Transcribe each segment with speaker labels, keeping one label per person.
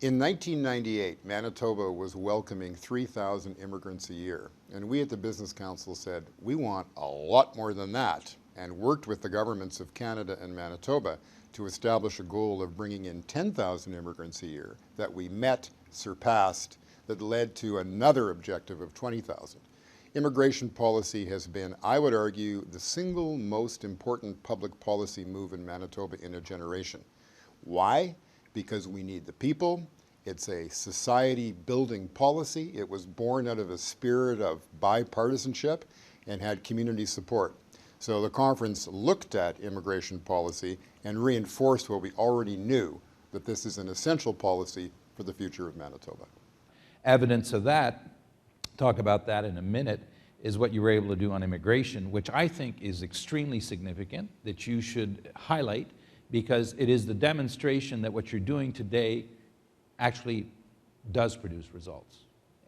Speaker 1: In 1998, Manitoba was welcoming 3,000 immigrants a year, and we at the Business Council said, we want a lot more than that, and worked with the governments of Canada and Manitoba to establish a goal of bringing in 10,000 immigrants a year that we met, surpassed, that led to another objective of 20,000. Immigration policy has been, I would argue, the single most important public policy move in Manitoba in a generation. Why? Because we need the people. It's a society building policy. It was born out of a spirit of bipartisanship and had community support. So the conference looked at immigration policy and reinforced what we already knew, that this is an essential policy for the future of Manitoba.
Speaker 2: Evidence of that, talk about that in a minute, is what you were able to do on immigration, which I think is extremely significant, that you should highlight, because it is the demonstration that what you're doing today actually does produce results.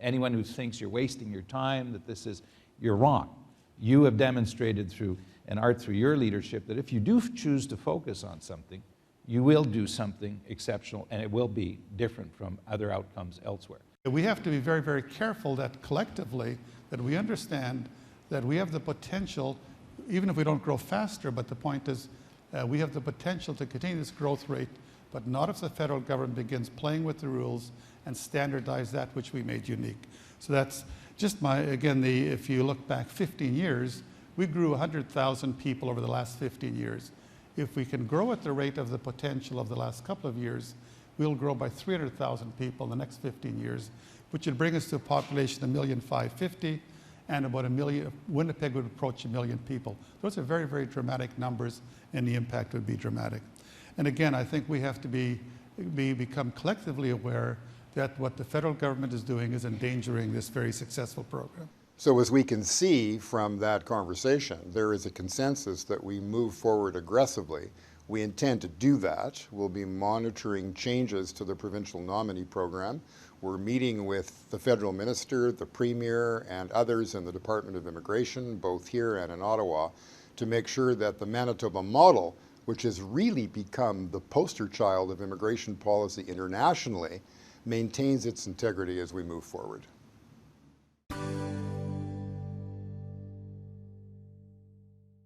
Speaker 2: Anyone who thinks you're wasting your time, that this is, you're wrong. You have demonstrated through, and Art, through your leadership, that if you do choose to focus on something, you will do something exceptional, and it will be different from other outcomes elsewhere.
Speaker 3: We have to be very, very careful that collectively, that we understand that we have the potential, even if we don't grow faster, but the point is, we have the potential to continue this growth rate, but not if the federal government begins playing with the rules and standardize that which we made unique. So that's just again, if you look back 15 years, we grew 100,000 people over the last 15 years. If we can grow at the rate of the potential of the last couple of years, we'll grow by 300,000 people in the next 15 years, which would bring us to a population of 1,550,000, and about 1 million, Winnipeg would approach 1 million people. Those are very, very dramatic numbers, and the impact would be dramatic. And again, I think we have to become collectively aware that what the federal government is doing is endangering this very successful program.
Speaker 1: So as we can see from that conversation, there is a consensus that we move forward aggressively. We intend to do that. We'll be monitoring changes to the provincial nominee program. We're meeting with the federal minister, the premier, and others in the Department of Immigration, both here and in Ottawa, to make sure that the Manitoba model, which has really become the poster child of immigration policy internationally, maintains its integrity as we move forward.